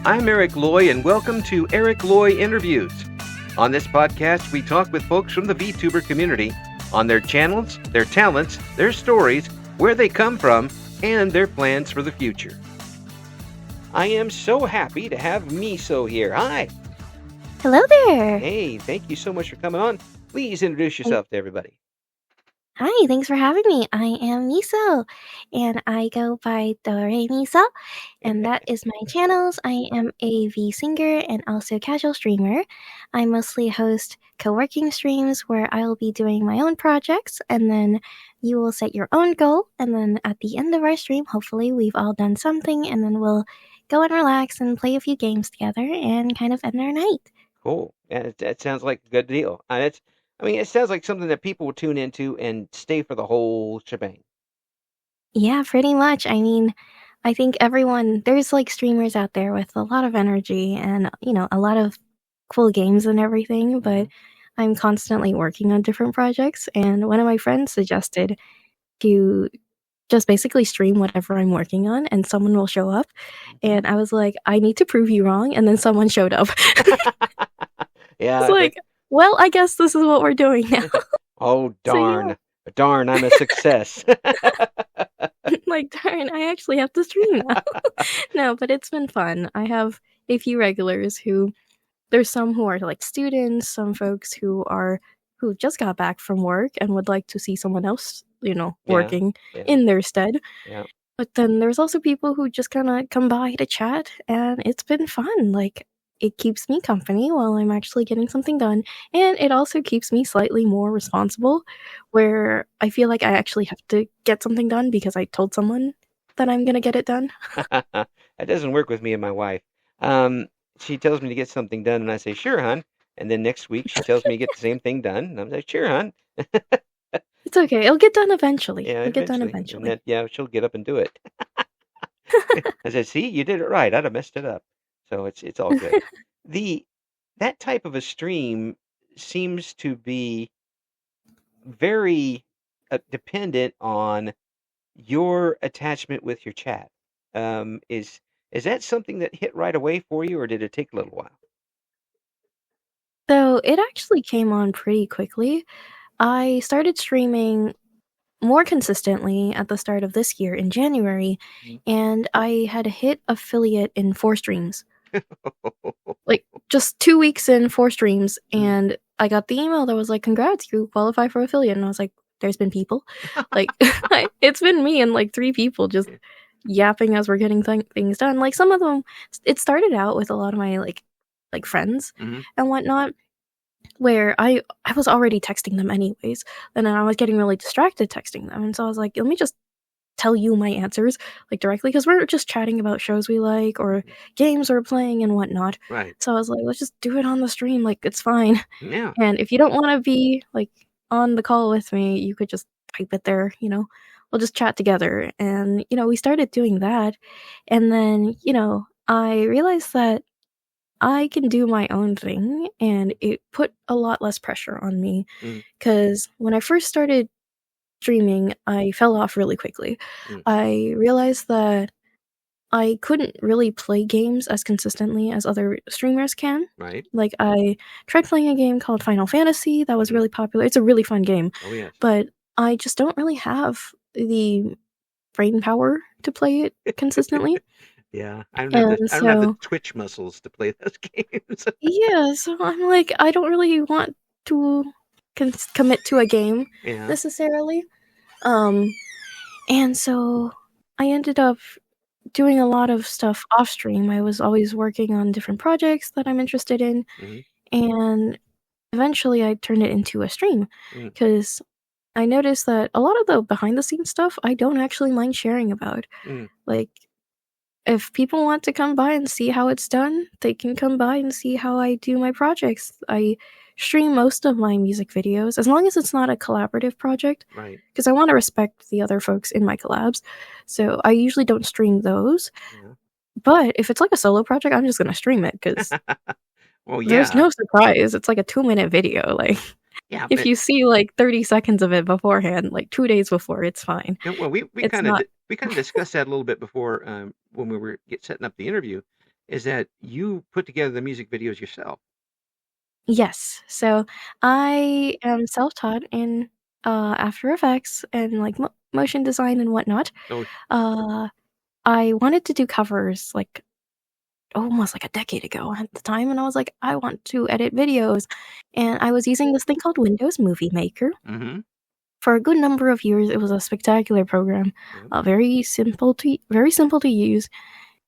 I'm Eric Loy, and welcome to Loy Interviews. On this podcast, we talk with folks from the VTuber community on their channels, their talents, their stories, where they come from, and their plans for the future. I am so happy to have Miiso here. Hi. Hello there. Hey, thank you so much for coming on. Please introduce yourself to everybody. Hi, thanks for having me. I am Miiso, and I go by Dore Miiso, and that is my channels. I am a V singer and also casual streamer. I mostly host co-working streams where I will be doing my own projects, and then you will set your own goal, and then at the end of our stream, hopefully we've all done something, and then we'll go and relax and play a few games together and kind of end our night. Cool. Yeah, that sounds like a good deal. It sounds like something that people will tune into and stay for the whole shebang. Yeah, pretty much. I mean, I think there's like streamers out there with a lot of energy and, a lot of cool games and everything, but I'm constantly working on different projects. And one of my friends suggested to just basically stream whatever I'm working on and someone will show up. And I was like, I need to prove you wrong. And then someone showed up. Yeah. It's like, well, I guess this is what we're doing now. Oh, darn. So, yeah. Darn, I'm a success. Like, darn, I actually have to stream now. No, but it's been fun. I have a few regulars there's some who are like students, some folks who just got back from work and would like to see someone else, working in their stead. Yeah. But then there's also people who just kind of come by to chat, and it's been fun. Like, it keeps me company while I'm actually getting something done, and it also keeps me slightly more responsible, where I feel like I actually have to get something done because I told someone that I'm gonna get it done. That doesn't work with me and my wife. She tells me to get something done, and I say, sure, hon. And then next week, she tells me to get the same thing done, and I'm like, sure, hon. It's okay. It'll get done eventually. Yeah, It'll get done eventually. And then, she'll get up and do it. I said, see, you did it right. I'd have messed it up. So it's all good. That type of a stream seems to be very dependent on your attachment with your chat. Is that something that hit right away for you, or did it take a little while? So it actually came on pretty quickly. I started streaming more consistently at the start of this year in January, and I had hit affiliate in 4 streams. Like, just 2 weeks in, 4 streams, and I got the email that was like, congrats, you qualify for affiliate. And I was like, there's been people. Like, it's been me and like 3 people just yapping as we're getting things done. Like, some of them, it started out with a lot of my like friends and whatnot, where I was already texting them anyways, and then I was getting really distracted texting them, and so I was like, let me just tell you my answers like directly, because we're just chatting about shows we like or games we're playing and whatnot. Right. So I was like, let's just do it on the stream, like, it's fine. Yeah. And if you don't want to be like on the call with me, you could just type it there, we'll just chat together. And we started doing that, and then I realized that I can do my own thing, and it put a lot less pressure on me, because when I first started streaming, I fell off really quickly. I realized that I couldn't really play games as consistently as other streamers can. Right. Like, I tried playing a game called Final Fantasy that was really popular. It's a really fun game. Oh, yes. But I just don't really have the brain power to play it consistently. Yeah, I don't have the Twitch muscles to play those games. Yeah, so I'm like, I don't really want to commit to a game necessarily. And so I ended up doing a lot of stuff off stream. I was always working on different projects that I'm interested in, and eventually I turned it into a stream, because I noticed that a lot of the behind the scenes stuff I don't actually mind sharing about. Like, if people want to come by and see how it's done, they can come by and see how I do my projects. I stream most of my music videos, as long as it's not a collaborative project. Right. Because I want to respect the other folks in my collabs. So I usually don't stream those. Yeah. But if it's like a solo project, I'm just going to stream it, because there's no surprise. It's like a 2-minute video. Like, if you see like 30 seconds of it beforehand, like 2 days before, it's fine. Well, we kind of discussed that a little bit before when we were setting up the interview, is that you put together the music videos yourself. Yes. So I am self-taught in After Effects and like motion design and whatnot. Oh, Uh, I wanted to do covers like almost like a decade ago at the time, and I was like, I want to edit videos, and I was using this thing called Windows Movie Maker. mm-hmm. For a good number of years, it was a spectacular program, Yep. very simple to use,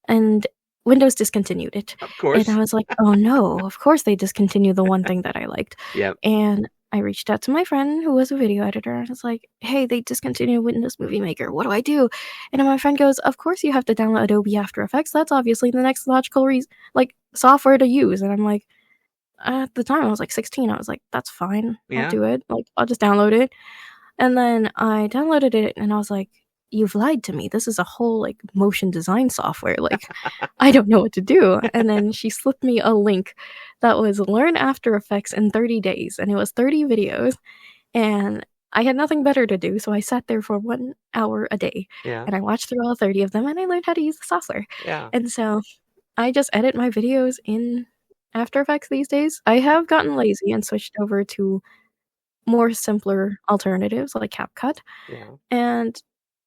and Windows discontinued it. Of And course. I was like, "Oh no, of course they discontinued the one thing that I liked." Yep. And I reached out to my friend who was a video editor, and I was like, "Hey, they discontinued Windows Movie Maker. What do I do?" And then my friend goes, "Of course you have to download Adobe After Effects. That's obviously the next logical software to use." And I'm like, at the time I was like 16. I was like, "That's fine. I'll Yeah. do it. Like, I'll just download it." And then I downloaded it and I was like, "You've lied to me. This is a whole like motion design software. Like, I don't know what to do." And then she slipped me a link that was learn After Effects in 30 days, and it was 30 videos. And I had nothing better to do, so I sat there for 1 hour a day Yeah. and I watched through all 30 of them and I learned how to use the software. Yeah. And so I just edit my videos in After Effects these days. I have gotten lazy and switched over to more simpler alternatives like CapCut, Yeah. and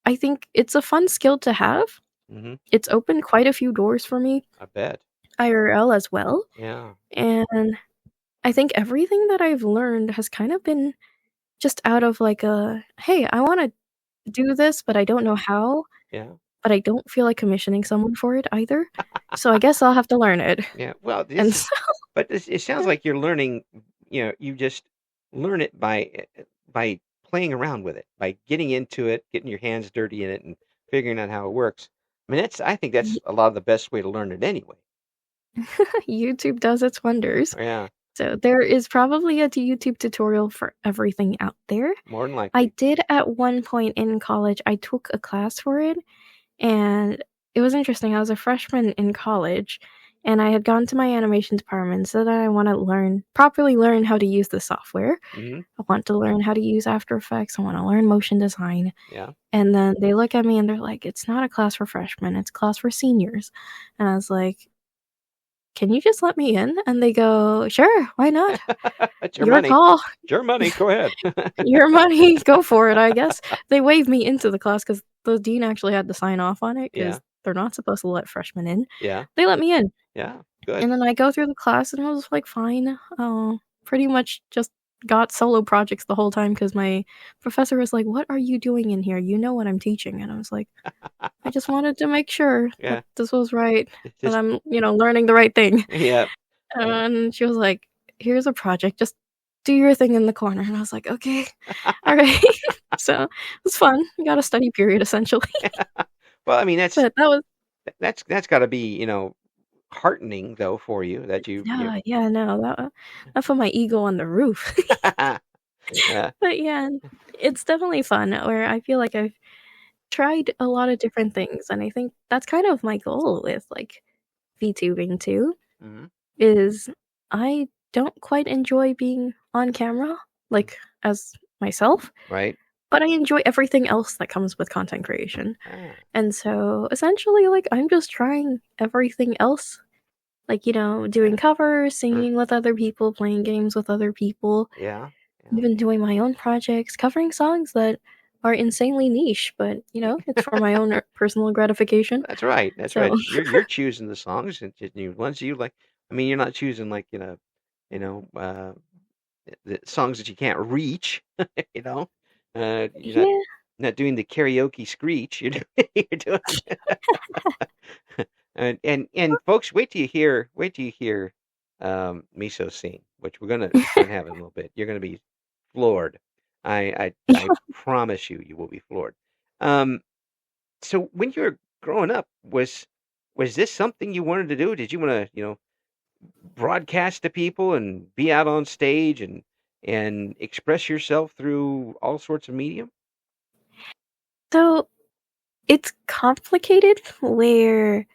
I think it's a fun skill to have. Mm-hmm. It's opened quite a few doors for me, I bet. IRL as well, Yeah. and I think everything that I've learned has kind of been just out of like a, "Hey, I wanna do this, but I don't know how, Yeah. but I don't feel like commissioning someone for it either, so I guess I'll have to learn it." Yeah. Well, And this so but it sounds like you're learning, you just learn it by playing around with it, by getting into it, getting your hands dirty in it and figuring out how it works. I mean, I think that's y a lot of the best way to learn it anyway. YouTube does its wonders. Yeah, So there is probably a YouTube tutorial for everything out there. more than I likely. did at one point in college, I took a class for it, and it was interesting. I was a freshman in college, and I had gone to my animation department and said that I want to properly learn how to use the software. Hmm. I want to learn how to use After Effects. I want to learn motion design. Yeah. And then they look at me and they're like, "It's not a class for freshmen, it's a class for seniors." And I was like, "Can you just let me in?" And they go, "Sure, why not? It's your Your money. call. It's your money. Go ahead. Your money. Go for it, I guess." They waved me into the class because the dean actually had to sign off on it Yeah. because they're not supposed to let freshmen in. Yeah. They let me in. Yeah. Good. And then I go through the class and it was like fine. Pretty much just got solo projects the whole time because my professor was like, "What are you doing in here? You know what I'm teaching." And I was like, "I just wanted to make sure that Yeah. this was right, It's that just I'm, learning the right thing." yeah. Yeah. And she was like, "Here's a project. Just do your thing in the corner." And I was like, "Okay, all right." So it was fun. We got a study period essentially, Well, I mean, but that was that's got to be, heartening though for you that you. yeah, yeah, no, that put my ego on the roof. Yeah. But yeah, it's definitely fun. Where I feel like I've tried a lot of different things, and I think that's kind of my goal with like VTubing too. Hmm. Is I don't quite enjoy being on camera, like, as myself, Right. but I enjoy everything else that comes with content creation. Ah, And so, essentially, like, I'm just trying everything else, like, yeah. doing covers, Uh, singing with other people, playing games with other people, yeah. Yeah. even doing my own projects, covering songs that are insanely niche, but, it's for my own personal gratification. That's right. That's So, right. You're choosing the songs and you ones you like. I mean, you're not choosing like you know, uh, the songs that you can't reach. You know, you're not yeah. not doing the karaoke screech. You're doing and folks, wait till you hear Miso sing, which we're gonna have in a little bit. You're gonna be floored. I promise you, you will be floored. Um, so when you were growing up, was this something you wanted to do? Did you want to, broadcast to people and be out on stage and express yourself through all sorts of medium? So, it's complicated where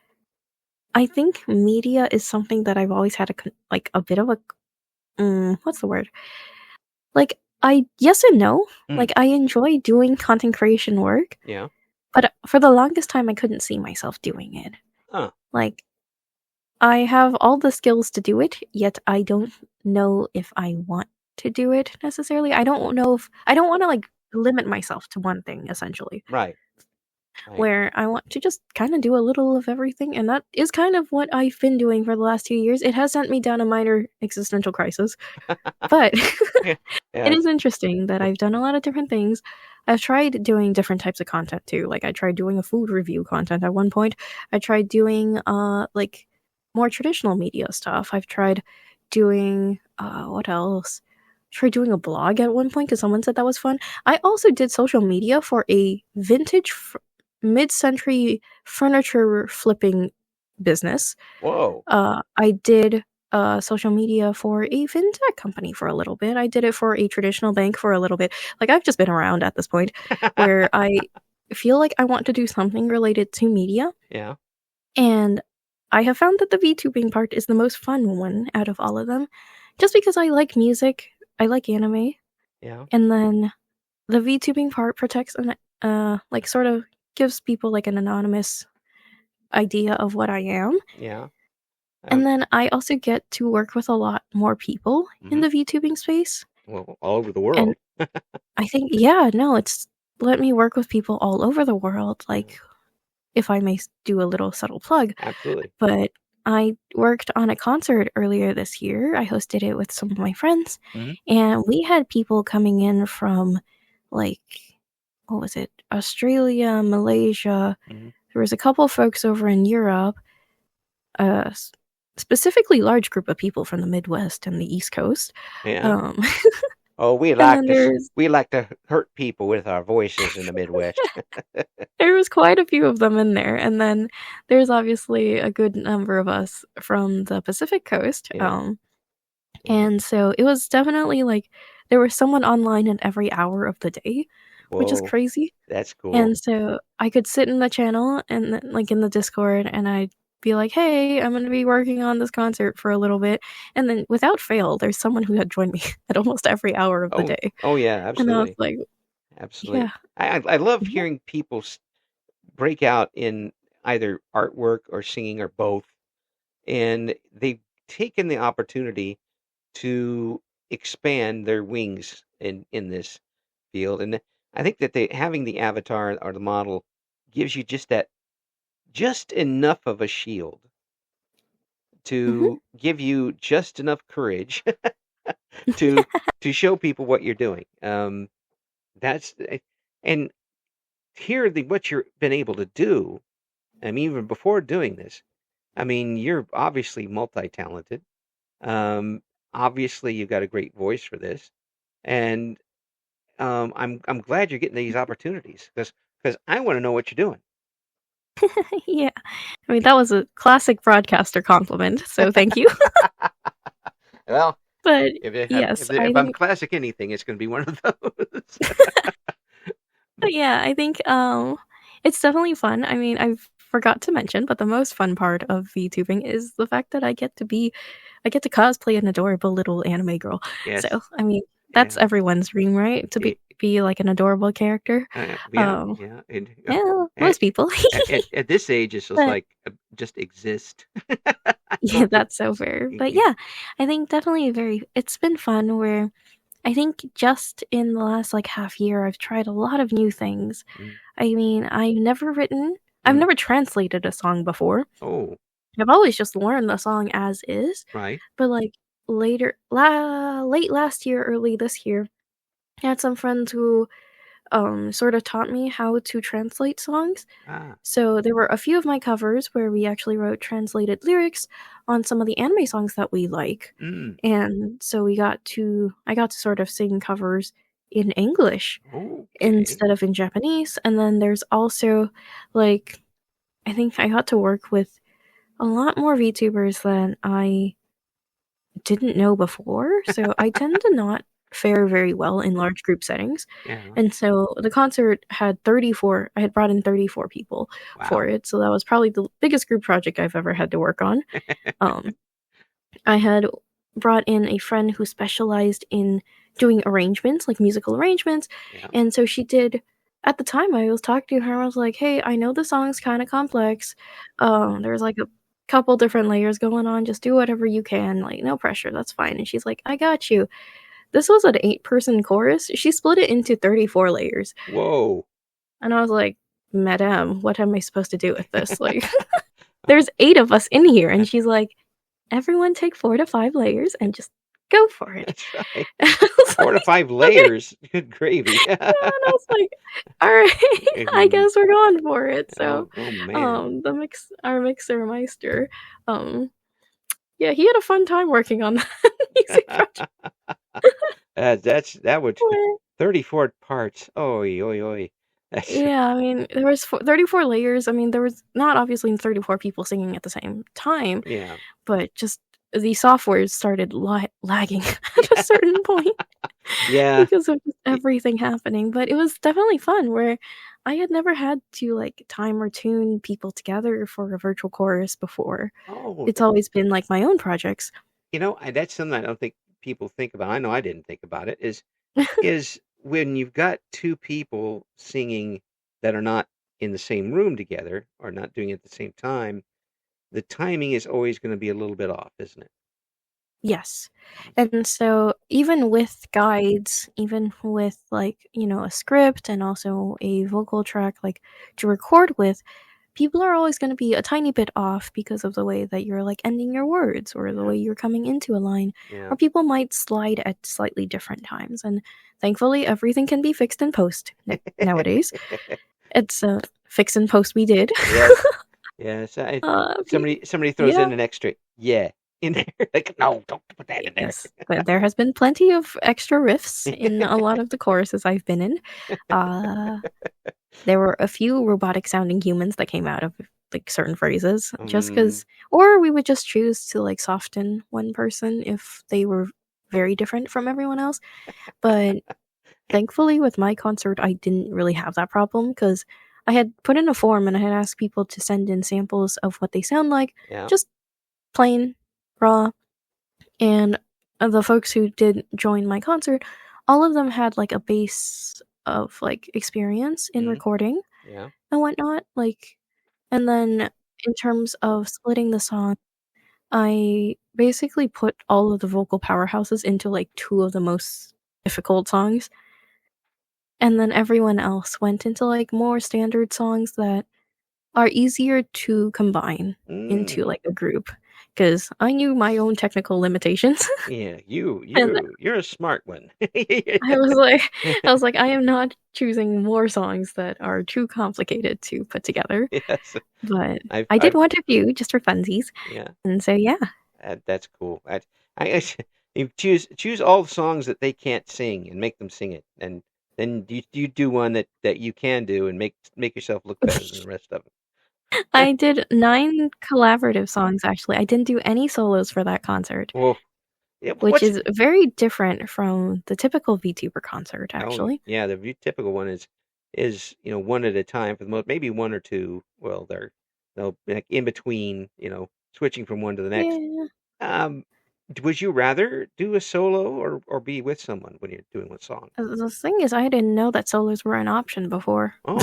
I think media is something that I've always had like a bit of a what's the word? Like I yes and no. Mm, Like I enjoy doing content creation work, yeah. but for the longest time I couldn't see myself doing it. Huh. Like I have all the skills to do it, yet I don't know if I want to do it necessarily. I don't know if I don't wanna, like, limit myself to one thing, essentially, Right. Right. where I want to just kinda do a little of everything, and that is kind of what I've been doing for the last 2 years. It has sent me down a minor existential crisis, but Yeah. it Yes. is interesting that I've done a lot of different things. I've tried doing different types of content too. Like I tried doing a food review content at one point. I tried doing like more traditional media stuff. I've tried doing what else? Tried doing a blog at one point because someone said that was fun. I also did social media for a vintage mid-century furniture flipping business. Whoa. I did social media for a fintech company for a little bit. I did it for a traditional bank for a little bit. Like, I've just been around at this point where I feel like I want to do something related to media, Yeah. and I have found that the VTubing part is the most fun one out of all of them, just because I like music, I like anime, Yeah. and then the VTubing part protects and like sort of gives people like an anonymous idea of what I am. Yeah. And Um, then I also get to work with a lot more people in mhm. the VTubing space, Well, all over the and world. I think yeah, no, it's let me work with people all over the world, Yeah. like, if I may do a little subtle plug, Absolutely. but I worked on a concert earlier this year. I hosted it with some of my friends, Mhm. and we had people coming in from, like, what was it? Australia, Malaysia. Mhm. There was a couple folks over in Europe, uh, specifically large group of people from the Midwest and the East Coast. Yeah. Um, Oh, and then we like to hurt people with our voices in the Midwest. there was quite a few of them in there, and then there's obviously a good number of us from the Pacific Coast. Yeah. Yeah. And so it was definitely like there was someone online at every hour of the day, which is Whoa. crazy. That's cool. And so I could sit in the channel and like in the Discord and I'd be like, "Hey, I'm gonna be working on this concert for a little bit." And then without fail, there's someone who had joined me at almost every hour of the Oh. day. Oh yeah. And I was Absolutely. like, Absolutely. yeah. I love Yeah. hearing people break out in either artwork or singing or both, and they've taken the opportunity to expand their wings in this field. And I think that they having the avatar or the model gives you just enough of a shield Mhm. to give you just enough courage to to show people what you're doing. That's and here the what you've been able to do. I mean, even before doing this, I mean, you're obviously multi-talented. Um, obviously, you've got a great voice for this, and I'm glad you're getting these opportunities because I want to know what you're doing. Yeah. I mean, that was a classic broadcaster compliment, so thank you. Well, But yes, I if I'm think classic anything, it's going to be one of those. but yeah, I think, it's definitely fun. I mean, I forgot to mention, but the most fun part of VTubing is the fact that I get to cosplay an adorable little anime girl. So, Yes, I mean, that's yeah, everyone's dream, right? To it, be like an adorable character. yeah, Um, yeah. well, At, most people. at this age, it's just But like just exist. I yeah, don't think. that's so fair. But yeah, I think definitely very it's been fun where I think just in the last, like, half year, I've tried a lot of new things. Mm, I mean, I've mm. never translated a song before. Oh, I've always just learned the song as is, right. but, like, late last year, early this year, I had some friends who, sort of taught me how to translate songs. Ah, So there were a few of my covers where we actually wrote translated lyrics on some of the anime songs that we like. mm. And so I got to sort of sing covers in English Okay. instead of in Japanese. And then there's also like I think I got to work with a lot more VTubers than I didn't know before. So I tend to not fare very well in large group settings. Yeah. And so the concert had 34 I had brought in 34 people for Wow. it. So that was probably the biggest group project I've ever had to work on. Um I had brought in a friend who specialized in doing arrangements, like musical arrangements, Yeah. and so she did at the time I was talking to her, I was like, "Hey, I know the song's kinda complex." There's like a couple different layers going on. Just do whatever you can. Like, no pressure. That's fine. And she's like, I got you. This was an 8-person chorus. She split it into 34 layers. Whoa. And I was like, Madame, what am I supposed to do with this? Like, there's 8 of us in here. And she's like, everyone take 4 to 5 layers and just go for it. That's right. And I was 4 to like, 5 okay. layers. Good gravy. Yeah, and I was like, all right, I guess we're going for it. So, oh man. our mixer Meister, yeah, he had a fun time working on that music project. That would 34 parts. Oi, oi, oi. Yeah, I mean, there was 34 layers. I mean, there was not obviously 34 people singing at the same time, Yeah. but just the software started lagging at a certain point. Yeah. Because of everything happening. But it was definitely fun where I had never had to like time or tune people together for a virtual chorus before. Oh, It's always been like my own projects. that's something I don't think people think about. I know I didn't think about it. Is when you've got two people singing that are not in the same room together or not doing it at the same time, the timing is always going to be a little bit off, isn't it? Yes. And so even with guides, even with like, a script and also a vocal track like to record with, people are always going to be a tiny bit off because of the way that you're like ending your words or the Yeah. way you're coming into a line. Yeah. Or people might slide at slightly different times. And thankfully, everything can be fixed in post nowadays. It's fix in post we did. Yes. Somebody throws Yeah. in an extra in there. Like, no, don't put that in there. Yes, there has been plenty of extra riffs in a lot of the choruses I've been in. There were a few robotic sounding humans that came out of like certain phrases just because, or we would just choose to like soften one person if they were very different from everyone else. But thankfully, with my concert, I didn't really have that problem because I had put in a form and I had asked people to send in samples of what they sound like, Yeah. just plain, raw. And the folks who did join my concert, all of them had like a base of like experience in recording Yeah. and whatnot. Like, and then in terms of splitting the song, I basically put all of the vocal powerhouses into like 2 of the most difficult songs. And then everyone else went into like more standard songs that are easier to combine into like a group because I knew my own technical limitations. Yeah, And you're a smart one. I was like, I am not choosing more songs that are too complicated to put together. Yes. But I've, I did I've, want a few just for funsies. yeah, And so yeah. that's cool. I you choose all the songs that they can't sing and make them sing it, and then you do one that you can do and make yourself look better than the rest of them. I did 9 collaborative songs actually. I didn't do any solos for that concert, Well, yeah, which is very different from the typical VTuber concert actually. yeah, the typical one is one at a time for the most, maybe one or two. Well, they'll like in between, switching from one to the next. Yeah. Would you rather do a solo or be with someone when you're doing one song? The thing is I didn't know that solos were an option before. Oh.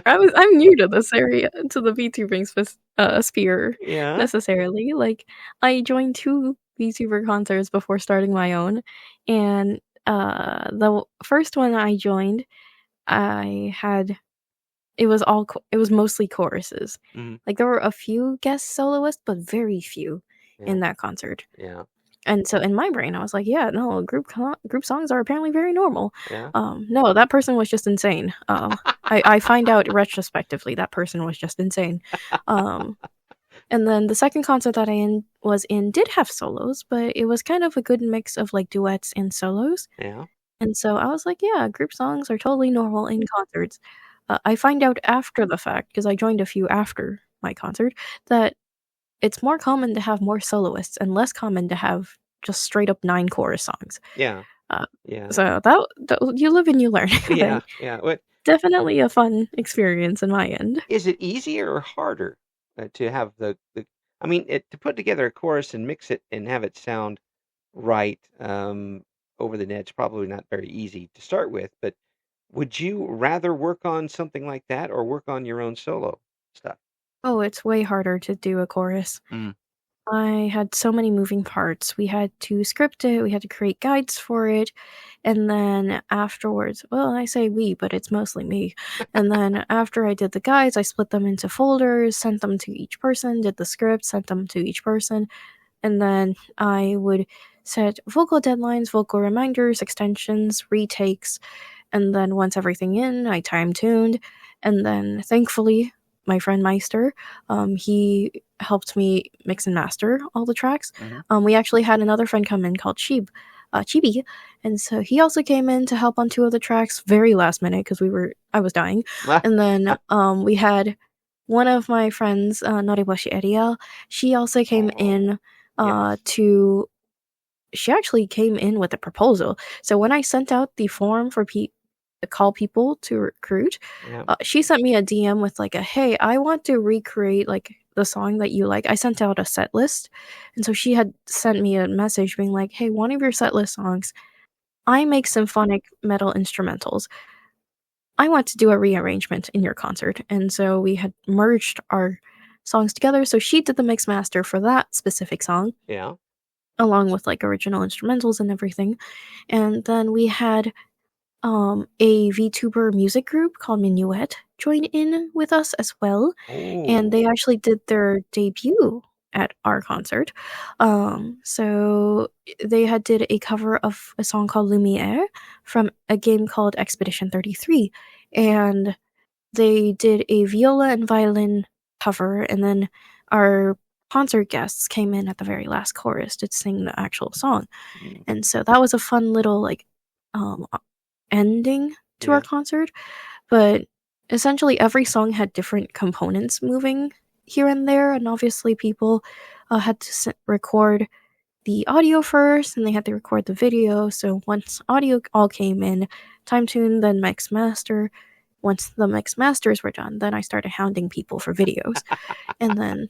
I'm new to this area, to the VTubing sphere Yeah. necessarily. Like, I joined 2 VTuber concerts before starting my own, and the first one I joined, it was mostly choruses. Like there were a few guest soloists, but very few in that concert. Yeah. And so in my brain, I was like, yeah, no, group songs are apparently very normal. Yeah. No, that person was just insane. I find out retrospectively that person was just insane. And then the second concert that I was in did have solos, but it was kind of a good mix of like duets and solos. Yeah. And so I was like, yeah, group songs are totally normal in concerts. I find out after the fact, because I joined a few after my concert, that it's more common to have more soloists and less common to have just straight up 9 chorus songs. Yeah. Yeah. So that you live and you learn. Yeah. Yeah. What? Definitely a fun experience in my end. Is it easier or harder to have I mean, to put together a chorus and mix it and have it sound right over the net's probably not very easy to start with, but Would you rather work on something like that or work on your own solo stuff? Oh, it's way harder to do a chorus. Mm. I had so many moving parts. We had to script it, we had to create guides for it, and then afterwards, well, I say we, but it's mostly me. And then after I did the guides, I split them into folders, sent them to each person, did the script, sent them to each person, and then I would set vocal deadlines, vocal reminders, extensions, retakes, and then once everything in, I time tuned, and then thankfully, my friend Meister, he helped me mix and master all the tracks. Hmm. We actually had another friend come in called Chibi, and so he also came in to help on two of the tracks very last minute because I was dying, and then we had one of my friends, Noriboshi Ariel. She also came Oh, in yes. to she actually came in with a proposal. So when I sent out the form for call people to recruit, Yeah. she sent me a DM with like a hey, I want to recreate like the song that you like. I sent out a set list, and so she had sent me a message being like, hey, one of your set list songs, I make symphonic metal instrumentals. I want to do a rearrangement in your concert, and so we had merged our songs together. So she did the mix master for that specific song, Yeah. along with like original instrumentals and everything. And then we had a VTuber music group called Minuet join in with us as well, and Oh, they actually did their debut at our concert. So they had did a cover of a song called Lumiere from a game called Expedition 33, and they did a viola and violin cover, and then our concert guests came in at the very last chorus to sing the actual song. mm, And so that was a fun little like um ending to our yeah. concert, but essentially every song had different components moving here and there, and obviously people had to record the audio first, and they had to record the video. So once audio all came in, time tune, then mix master. Once the mix masters were done, then I started hounding people for videos, and then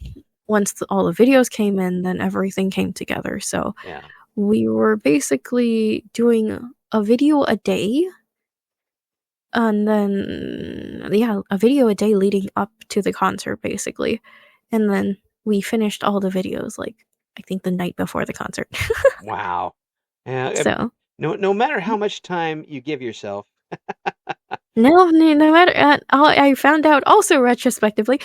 once all the videos came in, then everything came together. So Yeah. we were basically doing a video a day, and then yeah, a video a day leading up to the concert basically. And then we finished all the videos like I think the night before the concert. Wow. Yeah. So No matter how much time you give yourself. no matter I found out also retrospectively,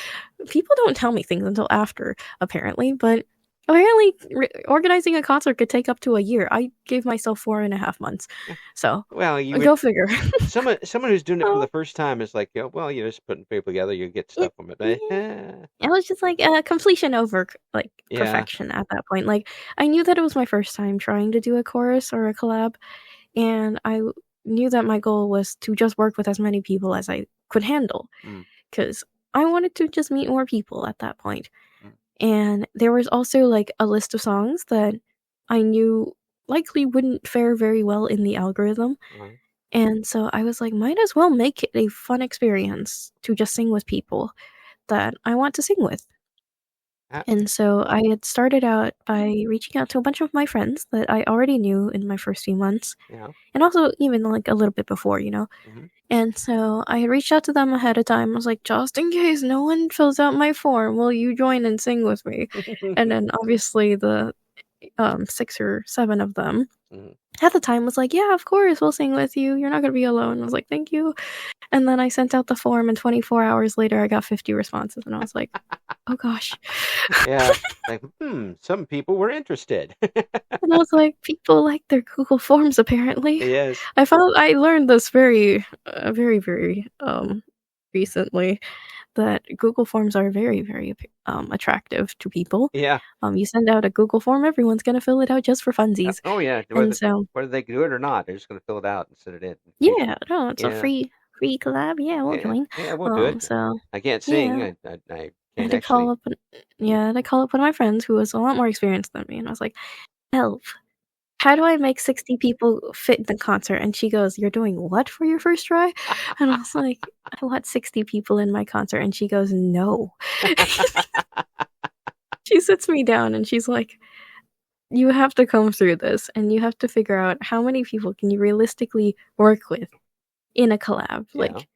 people don't tell me things until after apparently, but apparently organizing a concert could take up to a year. I gave myself 4.5 months, so Well, you would go figure. someone who's doing it for Oh, the first time is like, oh, well, you're just putting people together, you get it stuff from yeah. it. It was just like completion over like Yeah. perfection at that point. Like I knew that it was my first time trying to do a chorus or a collab, and knew that my goal was to just work with as many people as I could handle Mm, because I wanted to just meet more people at that point. mm, And there was also like a list of songs that I knew likely wouldn't fare very well in the algorithm. uh-huh. And so I was like, might as well make it a fun experience to just sing with people that I want to sing with. Uh, And so I had started out by reaching out to a bunch of my friends that I already knew in my first few months, yeah. and also even like a little bit before. Hmm. And so I had reached out to them ahead of time. I was like, just in case no one fills out my form, will you join and sing with me? And then obviously the 6 or 7 of them Hmm. at the time was like, yeah, of course, we'll sing with you. You're not gonna be alone. I was like, thank you. And then I sent out the form, and 24 hours later, I got 50 responses, and I was like, oh gosh. Yeah. Like, some people were interested. And I was like, people like their Google Forms apparently. Yes. I learned this very, very recently that Google Forms are very, very attractive to people. Yeah. You send out a Google form, everyone's gonna fill it out just for funsies. Oh, yeah. And so Whether they do it or not, they're just going to fill it out and send it in. yeah, no, it's a Yeah. free collab. Yeah, we'll Yeah. join. Yeah. We'll do it. So I can't sing. yeah, I I had can't to call actually. up. Yeah, I had to call up one of my friends who was a lot more experienced than me, and I was like, "Help! How do I make 60 people fit in the concert?" And she goes, "You're doing what for your first try?" And I was like, "I want 60 people in my concert." And she goes, "No." She sits me down and she's like, "You have to come through this, and you have to figure out how many people can you realistically work with in a collab. Yeah. Like,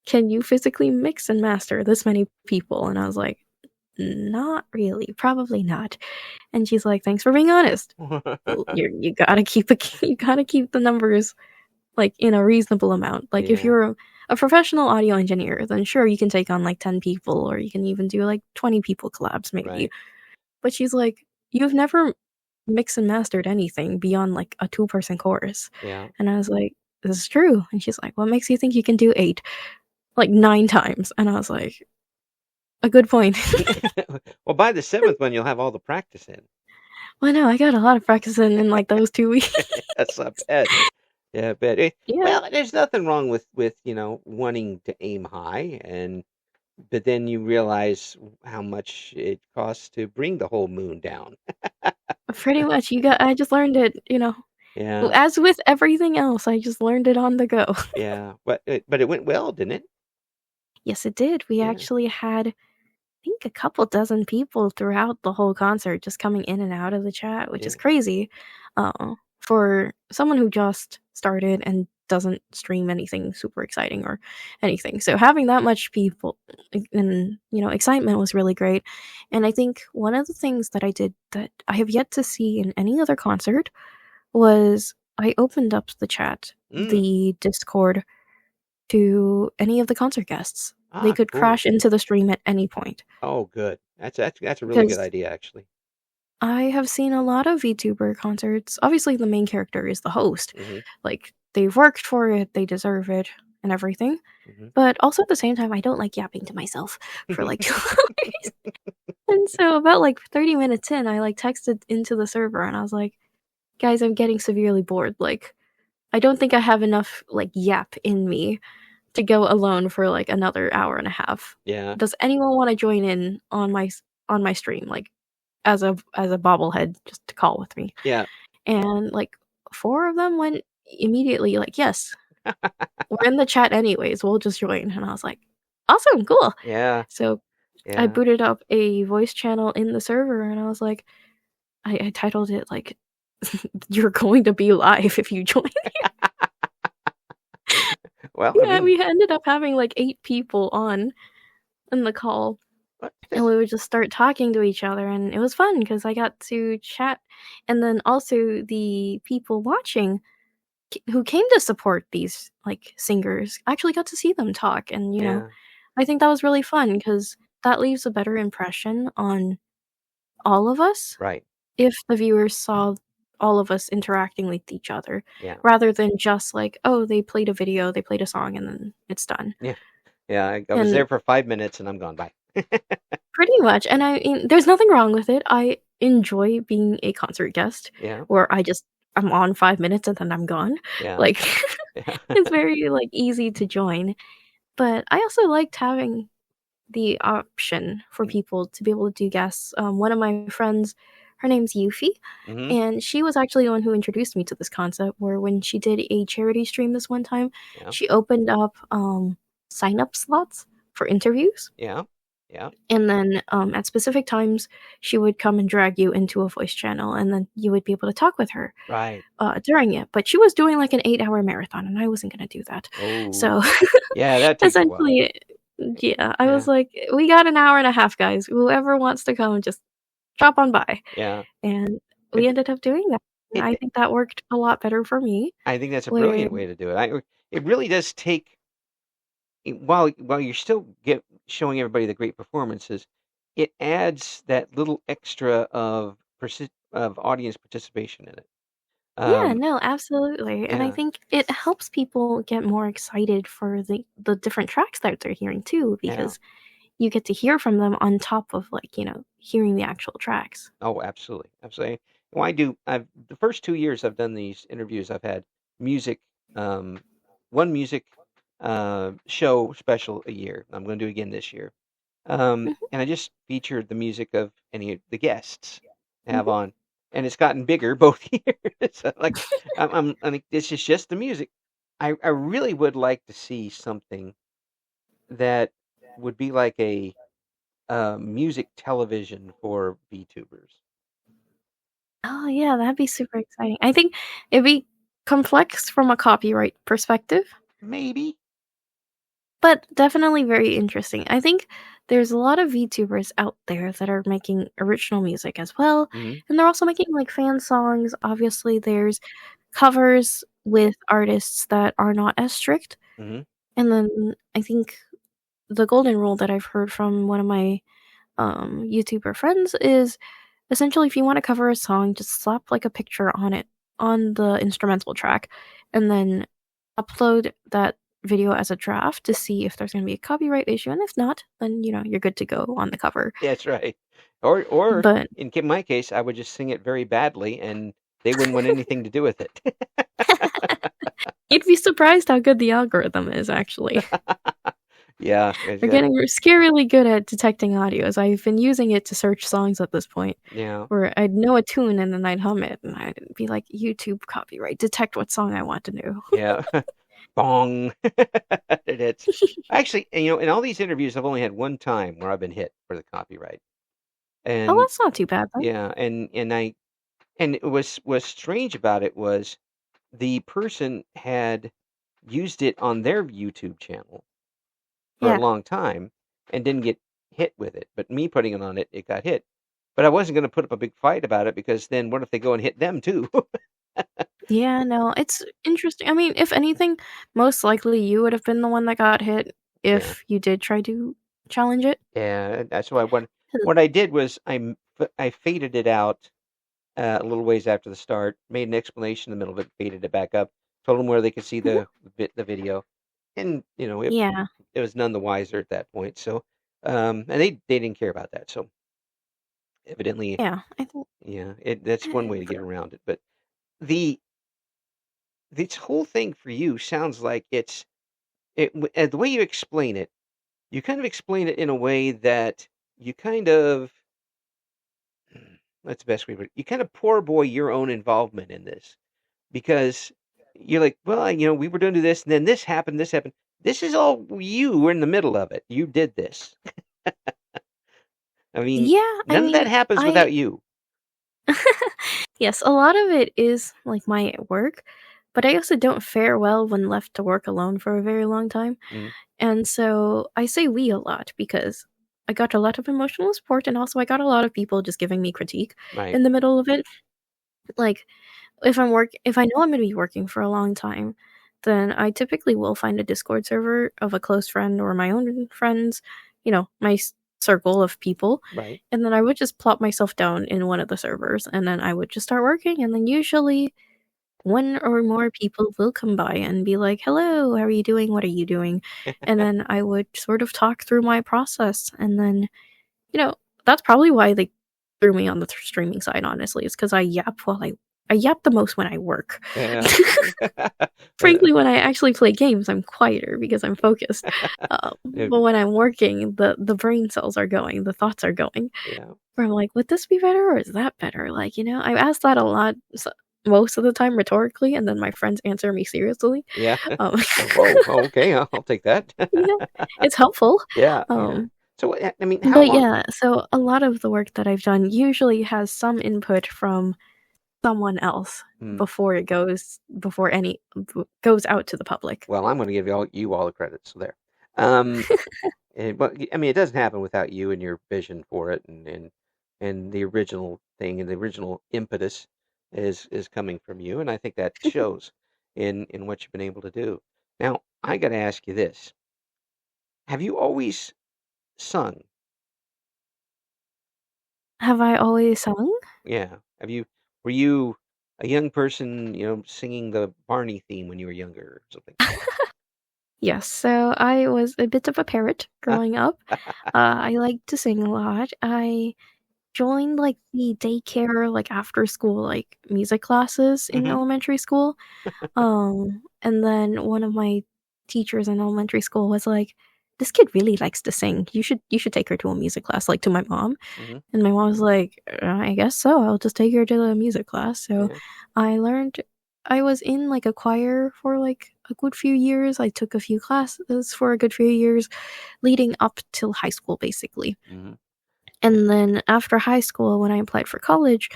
can you physically mix and master this many people? And I was like, not really, probably not. And she's like, thanks for being honest. You gotta keep you gotta keep the numbers like in a reasonable amount. Like if Yeah. you're a professional audio engineer, then sure you can take on like 10 people, or you can even do like 20 people collabs maybe. Right. But she's like, you've never mixed and mastered anything beyond like a 2-person chorus. Yeah. And I was like, this is true. And she's like, what makes you think you can do 8? Like 9 times. And I was like, a good point. Well, by the seventh one, you'll have all the practice in. Well, no, I got a lot of practice in like those 2 weeks. Yes, I bet. Yeah, I bet. Yeah. Well, there's nothing wrong with wanting to aim high, but then you realize how much it costs to bring the whole moon down. Pretty much. I just learned it. Yeah, As with everything else, I just learned it on the go. yeah. But it went well, didn't it? Yes, it did. We Yeah, actually had, I think, a couple dozen people throughout the whole concert just coming in and out of the chat, which is yeah, crazy. For someone who just started and doesn't stream anything super exciting or anything. So having that much people and, excitement was really great. And I think one of the things that I did that I have yet to see in any other concert was I opened up the chat, Mm. the Discord, to any of the concert guests. They Ah, could cool. crash into the stream at any point. Oh, good. That's a really good Because idea, actually. I have seen a lot of VTuber concerts. Obviously, the main character is the host. Hmm. Like, they've worked for it, they deserve it, and everything. Hmm. But also at the same time, I don't like yapping to myself for like 2 hours. And so about like 30 minutes in, I like texted into the server and I was like, guys, I'm getting severely bored. Like, I don't think I have enough like yap in me to go alone for like another hour and a half. Yeah, Does anyone want to join in on my stream like as a bobblehead just to call with me? yeah, And like 4 of them went immediately like, "Yes, we're in the chat anyways. We'll just join." And I was like, "Awesome, cool." yeah, So I yeah, booted up a voice channel in the server and I was like, I titled it like, "You're going to be live if you join." Well, I Yeah, mean, we ended up having like 8 people on in the call. And that's we would just start talking to each other, and it was fun because I got to chat, and then also the people watching who came to support these like singers actually got to see them talk, and yeah, I think that was really fun because that leaves a better impression on all of us right. if the viewers saw all of us interacting with each other Yeah, rather than just like, oh, they played a video, they played a song, and then it's done. yeah, yeah. I was And there for 5 minutes and I'm gone. Bye. pretty much, and I mean, there's nothing wrong with it. I enjoy being a concert guest Yeah, where I'm on 5 minutes and then I'm gone. yeah, Like, yeah. it's very, like, easy to join, but I also liked having the option for people to be able to do guests. One of my friends, her name's Yuffie, Hmm. and she was actually the one who introduced me to this concept, where when she did a charity stream this one time, Yeah, she opened up, sign-up slots for interviews. yeah, yeah. And then at specific times, she would come and drag you into a voice channel, and then you would be able to talk with her Right. during it. But she was doing like an 8-hour marathon, and I wasn't going to do that. Oh, So yeah, that takes a while. essentially, yeah, I was Yeah, like, we got an hour and a half, guys. Whoever wants to come, just drop on by. yeah. And we It, ended up doing that. And I it, think that worked a lot better for me. I think that's a Where, brilliant way to do it. It really does take while you're still get showing everybody the great performances, it adds that little extra of audience participation in it. yeah, Um, no, absolutely. And I yeah, think it helps people get more excited for the different tracks that they're hearing too, yeah. because you get to hear from them on top of like, hearing the actual tracks. Oh, absolutely, absolutely. Well, I've the first 2 years I've done these interviews. I've had music, um, one music show special a year. I'm going to do it again this year. Mhm, And I just featured the music of any of the guests I have mhm. on, and it's gotten bigger both years. So, like, I'm like, this is just the music. I really would like to see something that would be like a music television for VTubers. Oh yeah, that'd be super exciting. I think it'd be complex from a copyright perspective, maybe. But definitely very interesting. I think there's a lot of VTubers out there that are making original music as well, Hmm. and they're also making, like, fan songs. Obviously, there's covers with artists that are not as strict, Hmm. and then I think the golden rule that I've heard from one of my, YouTuber friends is essentially if you wanna cover a song, just slap, like, a picture on it, on the instrumental track, and then upload that video as a draft to see if there's gonna be a copyright issue, and if not, then, you're good to go on the cover. That's right. Or But in my case, I would just sing it very badly, and they wouldn't want anything to do with it. you'd be surprised how good the algorithm is, actually. Yeah, They're getting scarily good at detecting audios. I've been using it to search songs at this point, yeah, where I'd know a tune and then I'd hum it, and I'd be like, "YouTube copyright, detect what song I want to know." yeah. Bong. It's actually, in all these interviews, I've only had one time where I've been hit for the copyright, Oh, and that's not too bad then. yeah, and it was strange about it was the person had used it on their YouTube channel for a Yeah. long time and didn't get hit with it. But me putting it on it, it got hit. But I wasn't going to put up a big fight about it because then what if they go and hit them too? Yeah, no, it's interesting. I mean, if anything, most likely you would have been the one that got hit Yeah, if you did try to challenge it. yeah. That's why what I did was I faded it out a little ways after the start, made an explanation in the middle of it, faded it back up, told them where they could see Mhm. the video, and Yeah, it was none the wiser at that point. So, and they didn't care about that. So evidently, yeah, I think yeah, that's one way to get for around it. But the this whole thing for you sounds like the way you explain it. You kind of explain it in a way that you kind of that's the best way. But you kind of poor boy your own involvement in this because you're like, well, we were going to do this, and then this happened. This happened. This is all you were in the middle of it. You did this. I mean, yeah, I none of that mean, happens I without you. yes, a lot of it is, like, my work, but I also don't fare well when left to work alone for a very long time, Mm, and so I say "we" a lot because I got a lot of emotional support, and also I got a lot of people just giving me critique right. in the middle of it. Like, if I know I'm gonna be working for a long time, then I typically will find a Discord server of a close friend or my own friends, my circle of people, Right. and then I would just plop myself down in one of the servers, and then I would just start working, and then usually one or more people will come by and be like, "Hello, how are you doing? What are you doing?" And then I would sort of talk through my process, and then, you know, that's probably why they threw me on the streaming side, honestly, is because I yap the most when I work. Yeah. Uh, Frankly, when I actually play games, I'm quieter because I'm focused. yeah. But when I'm working, the brain cells are going, the thoughts are going. Yeah. Where I'm like, "Would this be better or is that better?" I ask that a lot, most of the time rhetorically, and then my friends answer me seriously. Yeah. Um, Whoa. Okay. I'll take that. yeah, it's helpful. Yeah. Yeah. Um, So, I mean, how but long? yeah, so a lot of the work that I've done usually has some input from someone else Hmm. before any goes out to the public. Well, I'm going to give you all the credit. So there. Um, but I mean, it doesn't happen without you and your vision for it, and the original thing and the original impetus is coming from you, and I think that shows in what you've been able to do. Now, I got to ask you this: have you always sung? Have I always sung? Yeah. Have you? Were you a young person, singing the Barney theme when you were younger or something? Yes, so I was a bit of a parrot growing up. I liked to sing a lot. I joined, like, the daycare, like, after school, like, music classes in Hmm. elementary school. And then one of my teachers in elementary school was like, "This kid really likes to sing. You should take her to a music class," like, to my mom. Hmm. And my mom was like, I guess so. I'll just take her to the music class." So Yeah. I learned I was in, like, a choir for, like, a good few years. I took a few classes for a good few years leading up till high school, basically. Hmm. And then after high school, when I applied for college,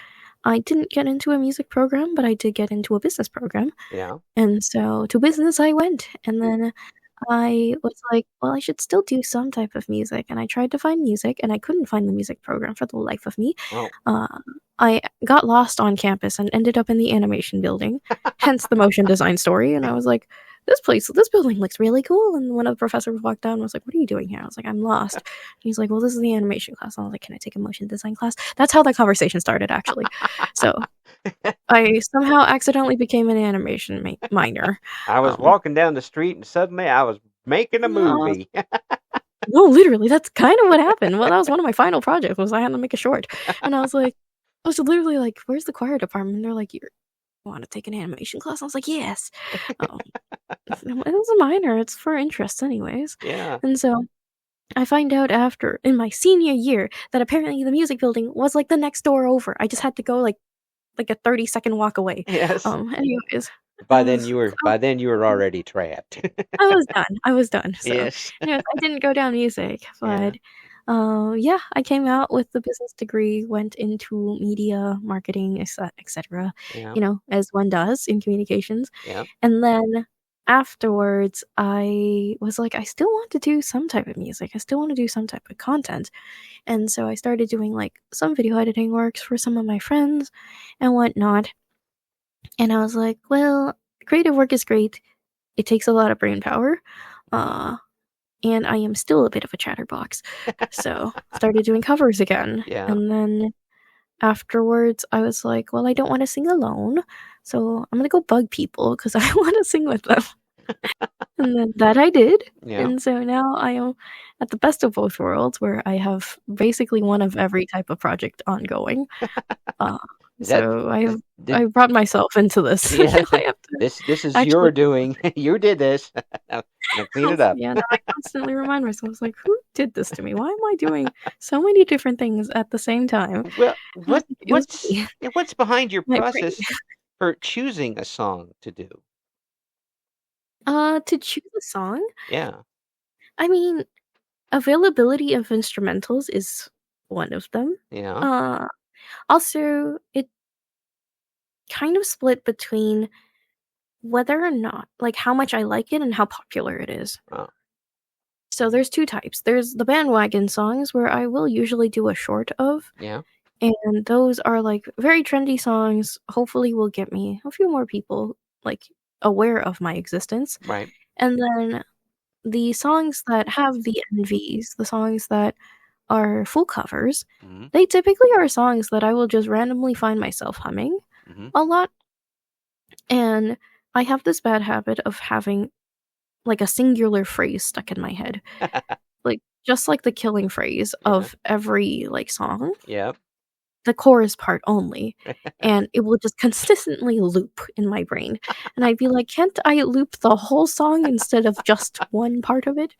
I didn't get into a music program, but I did get into a business program. Yeah. And so to business I went, and then I was like, "Well, I should still do some type of music," and I tried to find music, and I couldn't find the music program for the life of me. Well, Uh, I got lost on campus and ended up in the animation building, hence the motion design story, and I was like, this building looks really cool," and one of the professors walked down and was like, "What are you doing here?" I was like, "I'm lost." And he's like, "Well, this is the animation class." And I was like, "Can I take a motion design class?" That's how that conversation started, actually. So I somehow accidentally became an animation minor. I was Um, walking down the street and suddenly I was making a no, movie. no, literally, that's kind of what happened. Well, that was one of my final projects was I had to make a short, and I was like, I was literally like, "Where's the choir department?" And they're like, "You want to take an animation class?" I was like, "Yes." Um, it was a minor. It's for interests, anyways. Yeah. And so I find out after in my senior year that apparently the music building was like the next door over. I just had to go like a 30-second walk away. Yes. Anyways, I was By then you were already trapped. I was done, so, Yes. anyways, I didn't go down music, Yeah. but, yeah, I came out with the business degree, went into media, marketing, etcetera, Yeah. as one does in communications, Yeah. and then afterwards, I was like, "I still want to do some type of music, I still wanna do some type of content," and so I started doing, like, some video editing works for some of my friends and whatnot, and I was like, "Well, creative work is great, it takes a lot of brain power, uh, and I am still a bit of a chatterbox." So, started doing covers again, Yeah. and then afterwards, I was like, "Well, I don't wanna sing alone, so I'm gonna go bug people because I wanna sing with them." And then that I did, Yeah. and so now I am at the best of both worlds where I have basically one of every type of project ongoing. Uh, Is that so is I did brought myself into this. yeah, Now I have to this is actually your doing. You did this. Now clean it up. yeah, now I constantly remind myself, it's like, "Who did this to me? Why am I doing so many different things at the same time?" Well, I was like, "It was me, what's behind your my brain." process for choosing a song to do? To choose a song, Yeah. I mean, availability of instrumentals is one of them. Yeah. Uh, Also, it kind of split between whether or not like, how much I like it and how popular it is. Oh, So there's 2 types. There's the bandwagon songs where I will usually do a short of, yeah. and those are, like, very trendy songs, hopefully will get me a few more people, like, aware of my existence, Right. and then the songs that have the MVs, the songs that are full covers, Mhm. they typically are songs that I will just randomly find myself humming Mhm. a lot, and I have this bad habit of having, like, a singular phrase stuck in my head, like, just like the killing phrase Yeah. of every, like, song. Yeah. The chorus part only, and it will just consistently loop in my brain, and I'd be like, "Can't I loop the whole song instead of just one part of it?"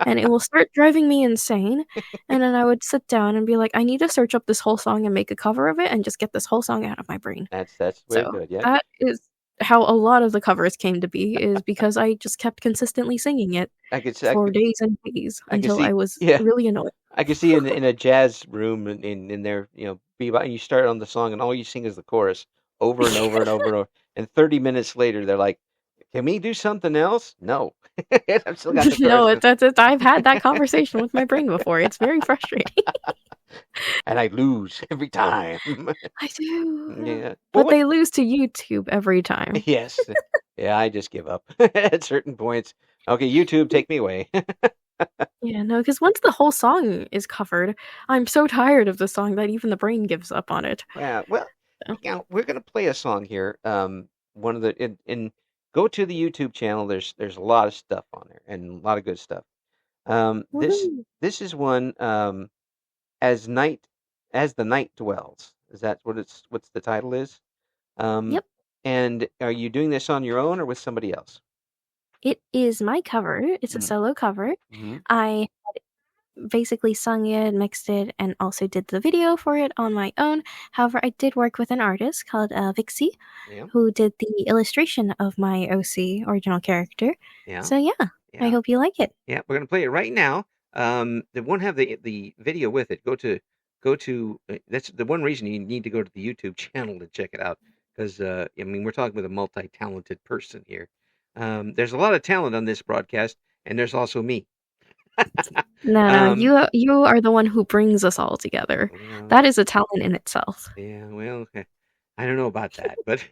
And it will start driving me insane, and then I would sit down and be like, "I need to search up this whole song and make a cover of it and just get this whole song out of my brain." That's very So, good. Yeah. that is how a lot of the covers came to be, is because I just kept consistently singing it I could see. for days and days I could until I see. was Yeah. really annoyed. I could see in a jazz room in their, bebop, and you start on the song and all you sing is the chorus over and over and over and over. And 30 minutes later, they're like, "Can we do something else?" No. I've still got the No, chorus. that's it. I've had that conversation with my brain before. It's very frustrating. And I lose every time. I do. Yeah. Well, But what they lose to YouTube every time. yes. Yeah, I just give up at certain points. Okay, YouTube, take me away. Yeah, no, because once the whole song is covered, I'm so tired of the song that even the brain gives up on it. Yeah, well, So we're gonna play a song here. One of the in go to the YouTube channel. There's a lot of stuff on there and a lot of good stuff. This woohoo. this is one as night as the night dwells. Is that what's the title is? Um, Yep, and are you doing this on your own or with somebody else? it is my cover. It's a solo cover. Mm-hmm. I basically sung it, mixed it, and also did the video for it on my own. However, I did work with an artist called Vixie, Yeah, who did the illustration of my OC original character. yeah, So yeah, I yeah, hope you like it. yeah. We're gonna play it right now. They won't have the video with it. Go to go to that's the one reason you need to go to the YouTube channel to check it out because I mean we're talking with a multi-talented person here. There's a lot of talent on this broadcast, and there's also me. No, Um, you are the one who brings us all together. well, That is a talent in itself. yeah, well, I don't know about that, but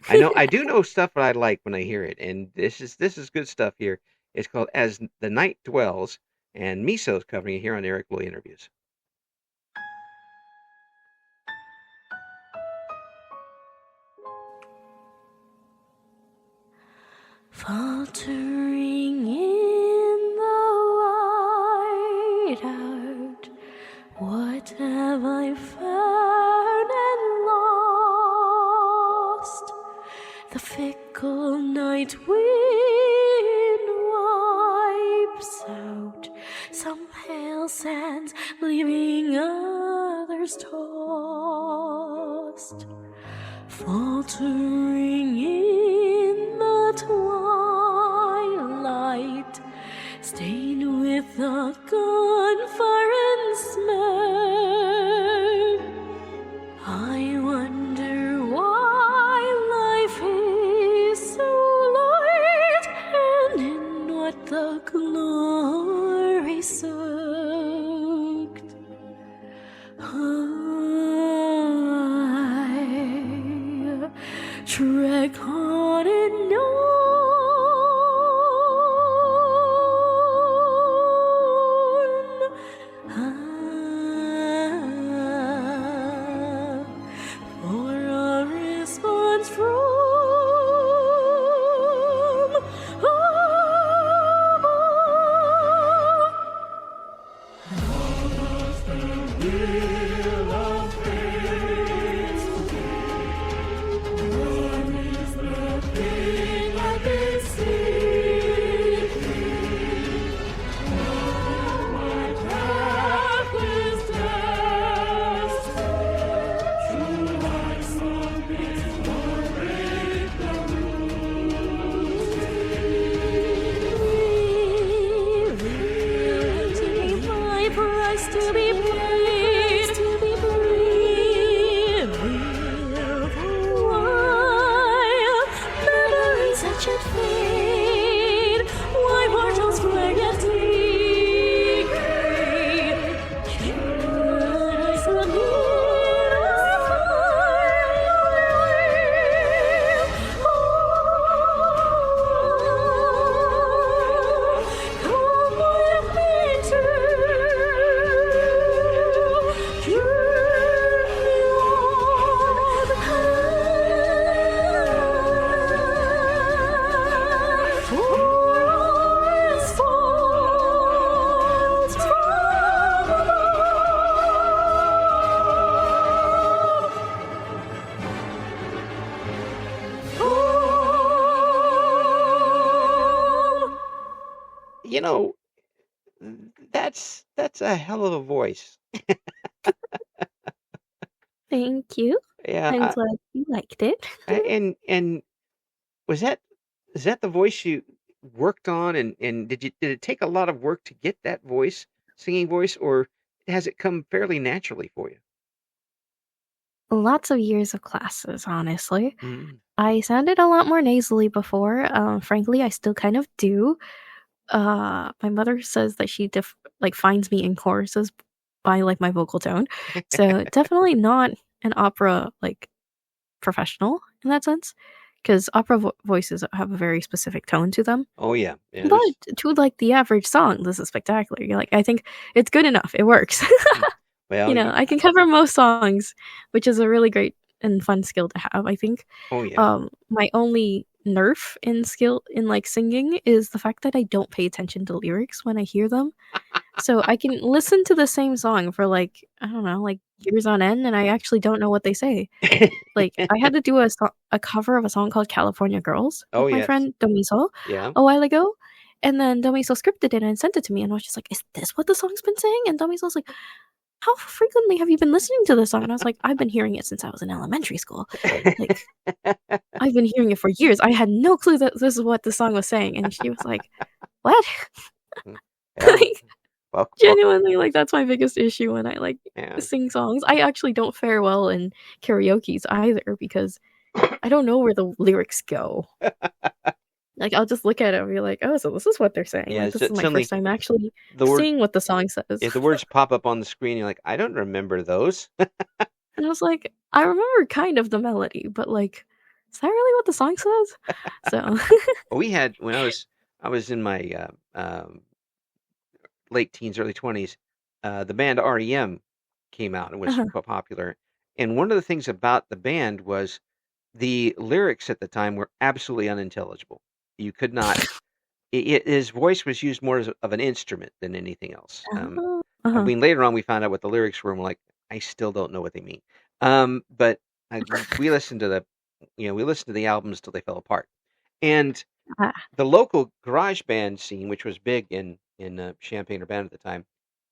I do know stuff that I like when I hear it, and this is good stuff here. It's called "As the Night Dwells," and Miiso's covering it here on Eric Loy Interviews. Faltering in the whiteout, what have I found and lost? The fickle night wind wipes out some pale sands, leaving others tossed. Faltering in the twilight, stained with the gunfire and smoke, I wonder why life is so light, and in what the glory soaked. I trek on and on. For a response from above. To be paid, to be free, while memories such a fade, why mortals forget decay? Should I submit or come with me to You know, that's a hell of a voice. Thank you. Yeah, I'm glad you liked it. and was that is that the voice you worked on, and did it take a lot of work to get that voice, singing voice, or has it come fairly naturally for you? Lots of years of classes, honestly. Mm. I sounded a lot more nasally before. Frankly, I still kind of do. My mother says that she finds me in choruses by like my vocal tone. So definitely not an opera like professional in that sense, because opera voices have a very specific tone to them. Oh yeah, yeah. But to like the average song, this is spectacular. You're like, I think it's good enough. It works. Well, I can cover most songs, which is a really great and fun skill to have, I think. oh yeah. My only nerf in skill in like singing is the fact that I don't pay attention to lyrics when I hear them. So I can listen to the same song for like, I don't know, like years on end, and I actually don't know what they say. Like I had to do a cover of a song called California Girls Oh with my yes, friend Miiso yeah. a while ago. And then Miiso scripted it and sent it to me, and I was just like, "Is this what the song's been saying?" And Miiso's like, "How frequently have you been listening to this song?" And I was like, "I've been hearing it since I was in elementary school. Like, I've been hearing it for years. I had no clue that this is what the song was saying." And she was like, "What?" Yeah. Like, Well, Genuinely, like, that's my biggest issue when I, like, yeah. sing songs. I actually don't fare well in karaokes either because I don't know where the lyrics go. Like, I'll just look at it and be like, "Oh, so this is what they're saying." Yeah, Like, this is my suddenly first time actually the word seeing what the song says. the words pop up on the screen. You're like, I don't remember those. And I was like, I remember kind of the melody, but, like, is that really what the song says? So We had when I was in my late teens, early 20s. The band REM came out and was Uh-huh. popular. And one of the things about the band was the lyrics at the time were absolutely unintelligible. You could not. His voice was used more as of an instrument than anything else. Oh. I Uh-huh. mean, later on we found out what the lyrics were, and we're like, I still don't know what they mean. But we listened to the albums till they fell apart. And Ah. the local garage band scene, which was big in Champaign-Urbana at the time,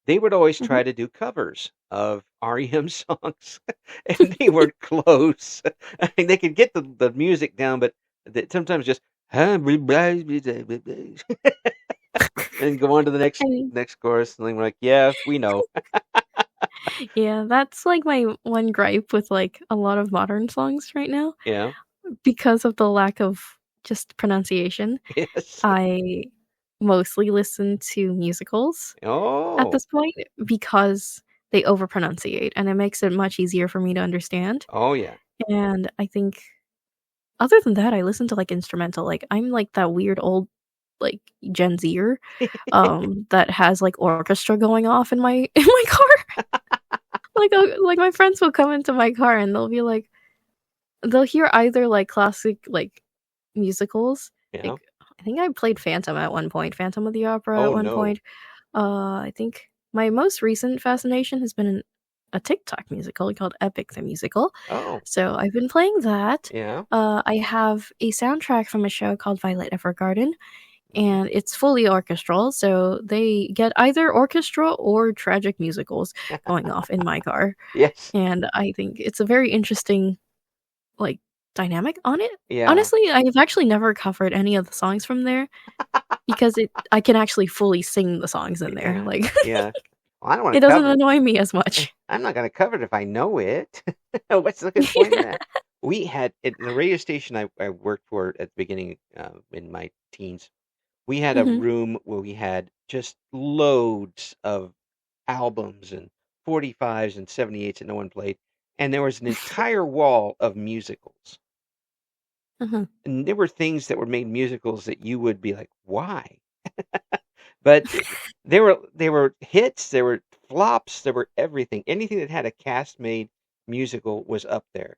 they would always Mhm. try to do covers of REM songs, and they were close. I mean, they could get the music down, but sometimes just and go on to the I next mean, next chorus, and then we're like, yeah, we know. yeah, that's, like, my one gripe with, like, a lot of modern songs right now Yeah. because of the lack of just pronunciation. Yes. I mostly listen to musicals at Oh. this point because they overpronunciate, and it makes it much easier for me to understand, Oh yeah. and I think other than that, I listen to, like, instrumental, like, I'm, like, that weird old, like, Gen Zer, that has, like, orchestra going off in my in my car. Like, my friends will come into my car and they'll be like they'll hear either, like, classic, like, musicals, Yeah. like, I think I played Phantom at one point, Phantom of the Opera at Oh one no. point. I think my most recent fascination has been a TikTok musical called Epic the Musical. Oh So I've been playing that. yeah. I have a soundtrack from a show called Violet Evergarden, Mhm. and it's fully orchestral, so they get either orchestra or tragic musicals going off in my car, Yes. and I think it's a very interesting, like, dynamic on it. Yeah. Honestly, I've actually never covered any of the songs from there because I can actually fully sing the songs in there, Yeah. like, Yeah. Well, I don't want it to doesn't cover it. annoy me as much. I'm not gonna cover it if I know it. What's the good point in that? We had at the radio station I worked for at the beginning, in my teens, we had a Mhm. room where we had just loads of albums and 45s and 78s that no one played, and there was an entire wall of musicals. Uh-huh. And there were things that were made musicals that you would be like, "Why?" But there were hits, there were flops, there were everything. Anything that had a cast-made musical was up there.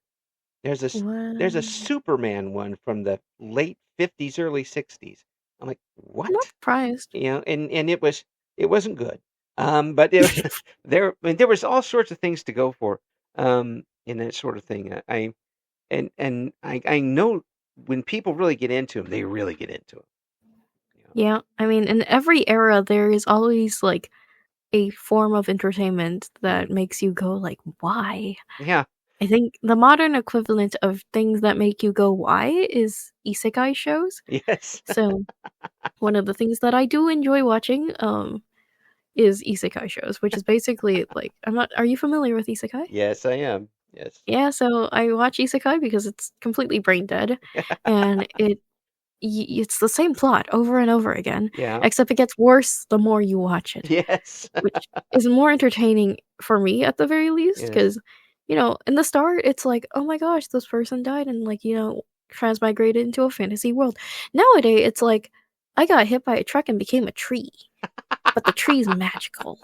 There's a Wow. Superman one from the late '50s, early '60s. I'm like, I'm not "What?" surprised. You know, and it wasn't good. But I mean, there was all sorts of things to go for, in that sort of thing. I know when people really get into them, they really get into them. Yeah, I mean, in every era, there is always, like, a form of entertainment that Mhm. makes you go like, "Why?" Yeah. I think the modern equivalent of things that make you go, "Why?" is isekai shows. Yes. So, one of the things that I do enjoy watching, is isekai shows, which is basically, like I'm not are you familiar with isekai? Yes, I am. Yes. Yeah, so I watch isekai because it's completely brain dead, and it's the same plot over and over again, Yeah. except it gets worse the more you watch it, Yes. which is more entertaining for me at the very least, Yes. because in the start, it's like, "Oh my gosh, this person died and, like, transmigrated into a fantasy world." Nowadays, it's like, "I got hit by a truck and became a tree, but the tree's magical,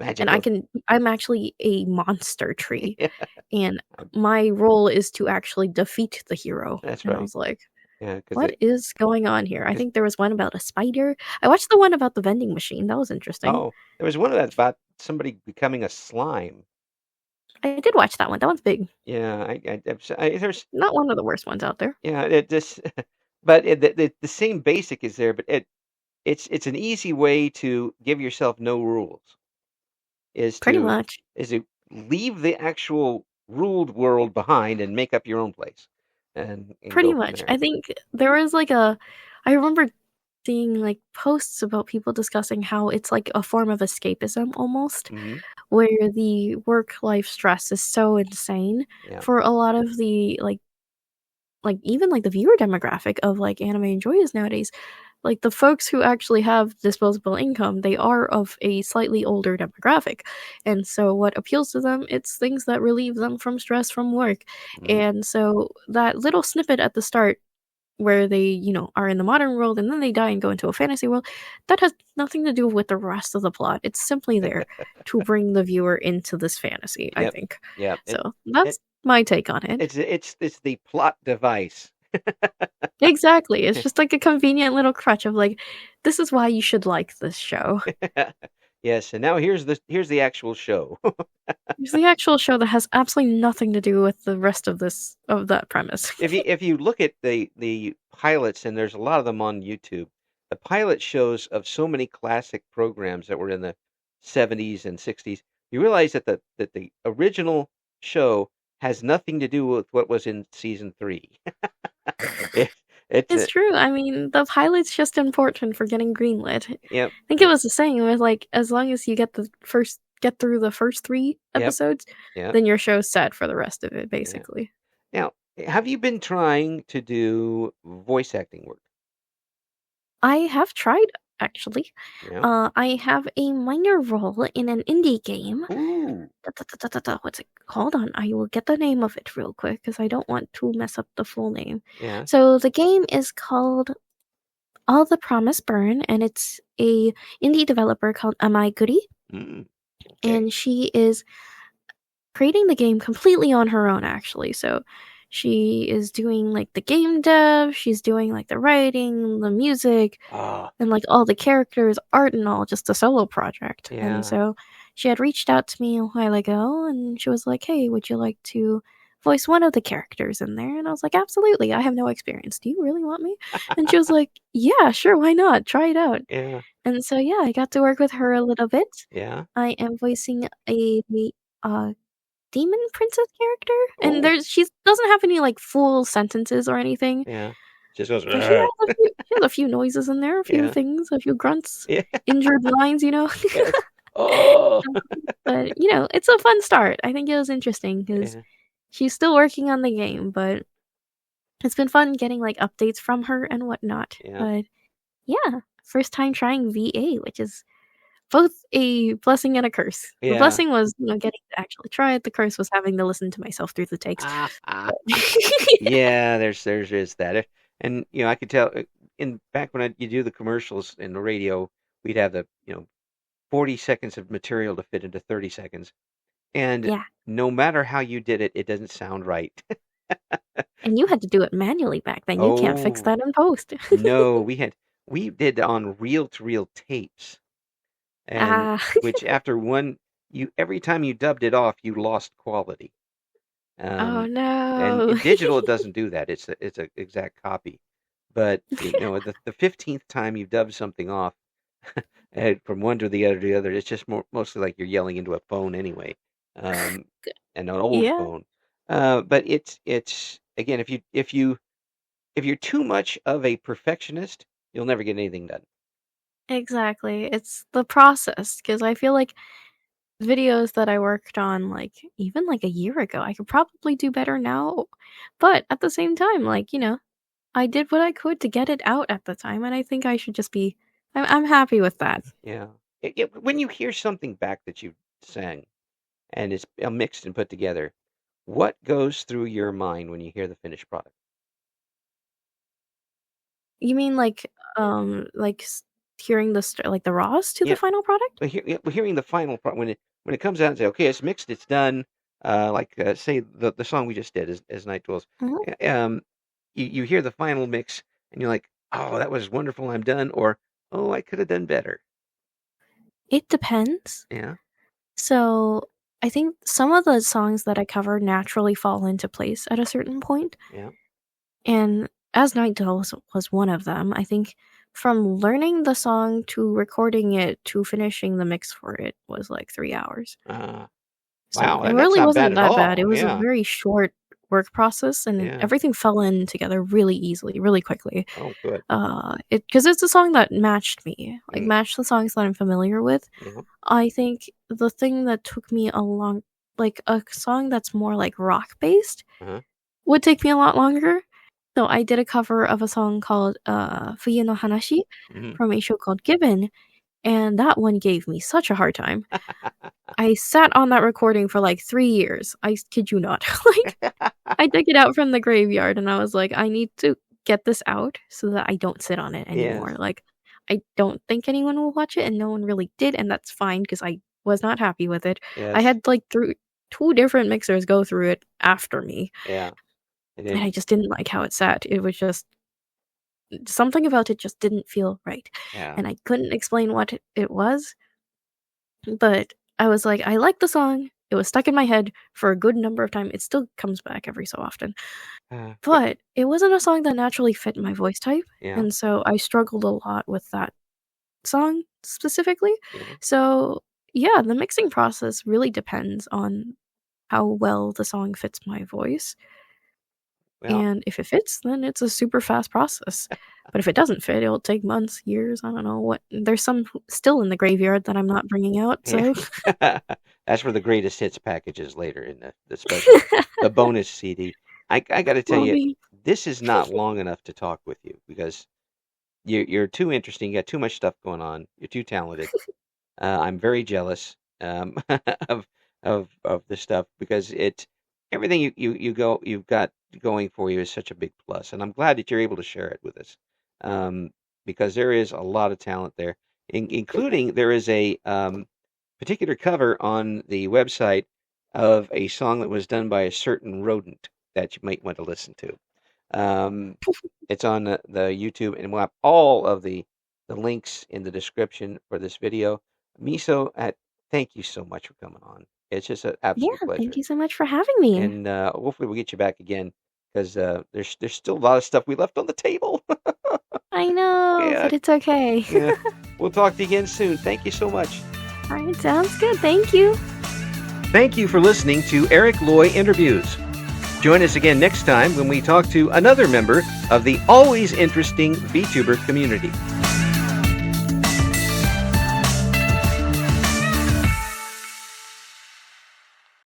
and Magical. I'm actually a monster tree, Yeah. and I'm my role is to actually defeat the hero." That's And I right. was like, Yeah, because what it is going on here? I 'cause think there was one about a spider. I watched the one about the vending machine, that was interesting. oh, there was one of that about somebody becoming a slime. I did watch that one, that one's big. Yeah, there's Not one of the worst ones out there. yeah, it just but the same basic is there, but it's an easy way to give yourself no rules, is Pretty to much. is to leave the actual ruled world behind and make up your own place and Pretty go from much. there. I think there was, like, a I remember seeing, like, posts about people discussing how it's like a form of escapism almost, Mhm. where the work-life stress is so insane Yeah. for a lot of the, like, even, like, the viewer demographic of, like, anime enjoyers nowadays. Like, the folks who actually have disposable income, they are of a slightly older demographic, and so what appeals to them, it's things that relieve them from stress from work, Mhm. and so that little snippet at the start where they, are in the modern world and then they die and go into a fantasy world, that has nothing to do with the rest of the plot. It's simply there to bring the viewer into this fantasy, I Yep. think. Yep. So, It that's my take on it. it's the plot device. Exactly, it's just like a convenient little crutch of, like, "This is why you should like this show." Yes, and now here's the actual show. Here's the actual show that has absolutely nothing to do with the rest of that premise. If you look at the pilots, and there's a lot of them on YouTube, the pilot shows of so many classic programs that were in the 70s and 60s, you realize that the original show has nothing to do with what was in season 3. It it's It's a true, I mean, the pilot's just important for getting greenlit. I Yep, think it was the saying, it was like, as long as you get through the first 3 yep, episodes, yep, then your show's set for the rest of it, yeah. basically. Now, have you been trying to do voice acting work? I have tried, actually. Yeah. I have a minor role in an indie game. Ooh, What's it? Hold on, I will get the name of it real quick because I don't want to mess up the full name. yeah. So the game is called All the Promise Burn, and it's a indie developer called Amai Goody, Mm, okay. and she is creating the game completely on her own, actually. So she is doing like the game dev, she's doing like the writing, the music, Ah, and like all the characters, art and all, just a solo project. And yeah. so she had reached out to me a while ago and she was like, "Hey, would you like to voice one of the characters in there?" And I was like, "Absolutely, I have no experience. Do you really want me?" And she was like, "Yeah, sure, why not? Try it out." Yeah, And so yeah, I got to work with her a little bit. yeah. I am voicing a uh demon princess character, and Oh, she doesn't have any like full sentences or anything, yeah. Just goes, but "Rrr." she has a few noises in there, a few Yeah, things, a few grunts, yeah, injured lines. yes. Oh, But, it's a fun start. I think it was interesting because yeah, she's still working on the game, but it's been fun getting, like, updates from her and whatnot. yeah, But, yeah, first time trying VA, which is both a blessing and a curse. The yeah. blessing was, getting to actually try it, the curse was having to listen to myself through the takes. Ah, ah. But Yeah, there's is that. And I could tell in back when you do the commercials in the radio, we'd have the 40 seconds of material to fit into 30 seconds, and yeah, no matter how you did it, it doesn't sound right. and you had to do it manually back then, you can't fix Oh that in post. no, we did on reel to reel tapes, and Ah, which after one you every time you dubbed it off, you lost quality. oh, And no. in digital, it doesn't do that. It's a exact copy. But the 15th time you dub something off, from one to the other, it's just mostly like you're yelling into a phone anyway, um, and an old Yeah, phone. But it's again, if you're too much of a perfectionist, you'll never get anything done. exactly, it's the process because I feel like videos that I worked on, like, even, like, a year ago, I could probably do better now, but at the same time, like, I did what I could to get it out at the time, and I think I should just be I'm happy with that. Yeah. When you hear something back that you sang and it's mixed and put together, what goes through your mind when you hear the finished product? You mean, like, hearing like, the raws to the Yeah. final product? But hearing the final part when it comes out and say, "Okay, it's mixed, it's done," say the song we just did as Night Dwells, Mhm. you hear the final mix and you're like, "Oh, that was wonderful, I'm done," or, "Oh, I could have done better." It depends. Yeah, So, I think some of the songs that I cover naturally fall into place at a certain point, yeah. and As Night Dwells was one of them. I think from learning the song to recording it to finishing the mix for it was, like, 3 hours. Uh, So, wow, it that's really not bad wasn't at that bad. It all. was a Yeah, very short work process, and Yeah. everything fell in together really easily, really quickly. Oh, good. Because it's a song that matched me, like Mm, matched the songs that I'm familiar with. yeah. I think the thing that took me a long, like a song that's more like rock based, Uh-huh. would take me a lot longer. So I did a cover of a song called Fuyu no Hanashi Mhm. from a show called Given, and that one gave me such a hard time. I sat on that recording for like 3 years. I kid you not. Like, I dug it out from the graveyard and I was like, I need to get this out so that I don't sit on it Yes. anymore. Like, I don't think anyone will watch it, and no one really did, and that's fine because I was not happy with it. I Yes. had like through 2 different mixers go through it after me, Yeah. And and then I just didn't like how it sat. It was just something about it just didn't feel right, yeah. and I couldn't explain what it was, but I was like, I like the song. It was stuck in my head for a good number of time. It still comes back every so often. But But it wasn't a song that naturally fit my voice type, yeah. and so I struggled a lot with that song specifically. Yeah. So, yeah, the mixing process really depends on how well the song fits my voice, Well, and if it fits, then it's a super fast process. But if it doesn't fit, it'll take months, years, I don't know what. There's some still in the graveyard that I'm not bringing out, yeah. so That's for the greatest hits packages later in the special, the bonus CD. I got to tell will you, be. this is not long enough to talk with you because you're too interesting. You got too much stuff going on. You're too talented. I'm very jealous of of the stuff because it's everything you've got going for you is such a big plus, and I'm glad that you're able to share it with us because there is a lot of talent there, including there is a particular cover on the website of a song that was done by a certain rodent that you might want to listen to. Um, it's on the YouTube, and we'll have all of the links in the description for this video. Miso, thank you so much for coming on. It's just an Yeah, absolute thank pleasure, you so much for having me. and hopefully we'll get you back again because there's still a lot of stuff we left on the table. I know, Yeah, but it's okay. yeah. We'll talk to you again soon. Thank you so much. Alright, sounds good, thank you. Thank you for listening to Eric Loy Interviews. Join us again next time when we talk to another member of the always interesting VTuber community.